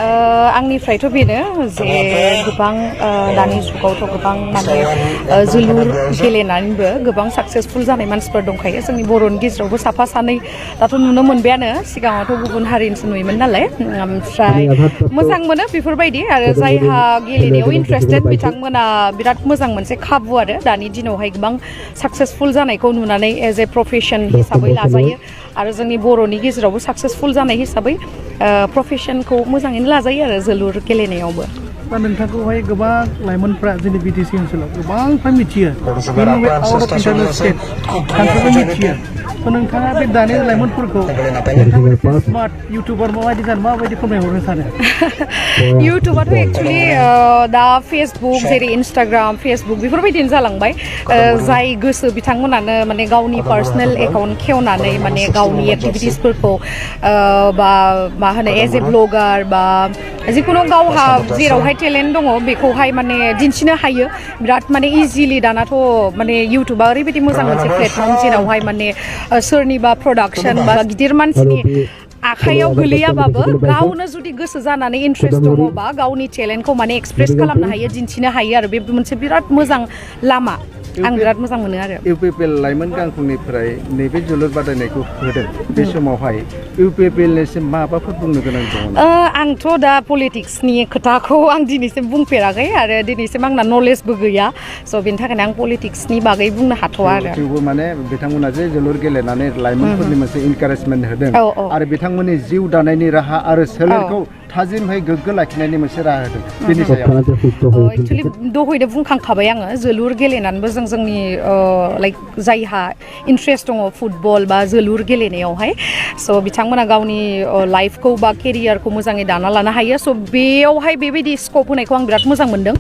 आंनिफ्रायथ' बेनो जे गोबां दानि जुगावथ' गोबां माने जोलुर गेलेनानैबो गोबां साक्सेसफुल जानाय मानसिफोर दंखायो जोंनि बर'नि गेजेरावबो साफा सानै दाथ' नुनो मोनबायानो सिगाङावथ' गुबुन हारिनिसो नुयोमोन नालाय ओमफ्राय मोजां मोनो बेफोरबायदि आरो जायहा गेलेनायाव इन्ट्रेस्टेड बिथांमोना बिराद मोजां मोनसे खाबु आरो दानि दिनावहाय गोबां साक्सेसफुल जानायखौ नुनानै एज ए प्रफेसन हिसाबै लाजायो आरो जोंनि बर'नि गेजेरावबो साक्सेसफुल जानाय हिसाबै प्रफेसनखौ मोजाङैनो लाजायो आरो जोलुर गेलेनायावबो दा नोंथांखौहाय गोबां लाइमोनफ्रा जोंनि बिटिसि ओनसोलाव गोबांफ्रा मिथियो बेनि आउट अफ इन्टारनेट स्टेट कान्ट्रिबो मिथियो नोंथाङा बे दानि लाइमोनफोरखौ स्मार्ट इउटुबार माबायदि जानो माबायदि फोरमायहरनो सानो इउटुबाथ' एक्सुवेलि दा फेसबुक जेरै इन्स्टाग्राम फेसबुक बेफोरबायदिनो जालांबाय जाय गोसो बिथांमोनानो माने गावनि पार्सनेल एकाउन्ट खेवनानै माने गावनि एक्टिभिटिसफोरखौ बा मा होनो एज ए ब्लगार बा जिखुनु गावहा जेरावहाय टेलेन्ट दङ बेखौहाय माने दिन्थिनो हायो बिराद माने इजिलि दानाथ' माने इउटुबा ओरैबायदि मोजां मोनसे प्लेटफर्म जेरावहाय माने सोरनिबा प्रडाक्सन बा गिदिर मानसिनि आखायाव गोलैयाबाबो गावनो जुदि गोसो जानानै इन्ट्रेस्ट दङबा गावनि टेलेन्टखौ माने एक्सप्रेस खालामनो हायो दिन्थिनो हायो आरो बे मोनसे बिराद मोजां लामा आं बिराद मोजां मोनो आरो इउपिपिएल लाइमोन गांखंनिफ्राय नैबे जोलुर बादायनायखौ होदों बे समावहाय इउपिपिएलनिसिम माबाफोर बुंनो गोनां दङ आंथ' दा पलिटिक्सनि खोथाखौ आं दिनैसिम बुंफेराखै आरो दिनैसिम आंना नलेजबो गैया स' बेनि थाखायनो आं पलिटिक्सनि बागै बुंनो हाथ'वा आरो थेवबो माने बिथांमोना जे जोलुर गेलेनानै लाइमोनफोरनि मोनसे इनकारेजमेन्ट होदों आरो बिथांमोननि जिउ दानायनि राहा आरो सोलेरखौ थाजिमहै गोग्गो लाखिनायनि मोनसे राहा होदों बेनि सायाव एक्चुअलि दहायनो बुंखांखाबाय आङो जोलुर गेलेनानैबो जों जोंनि लाइक जायहा इन्ट्रेस्ट दङ फुटबल बा जोलुर गेलेनायावहाय स' बिथांमोना गावनि लाइफखौ बा केरियारखौ मोजाङै दाना लानो हायो स' बेयावहाय बेबायदि स्कप होनायखौ आं बिराद मोजां मोनदों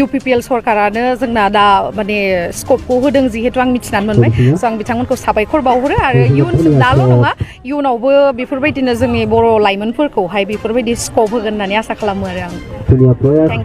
इउपिपिएल सरकारानो जोंना दा माने स्कपखौ होदों जिहेतु आं मिथिनानै मोनबाय स' आं बिथांमोनखौ साबायखर बावहरो आरो इयुनसिम दाल' नङा इयुनावबो बेफोरबायदिनो जोंनि बर' लाइमोनफोरखौहाय बेफोरबायदि स्कप होगोन होननानै आसा खालामो आरो आं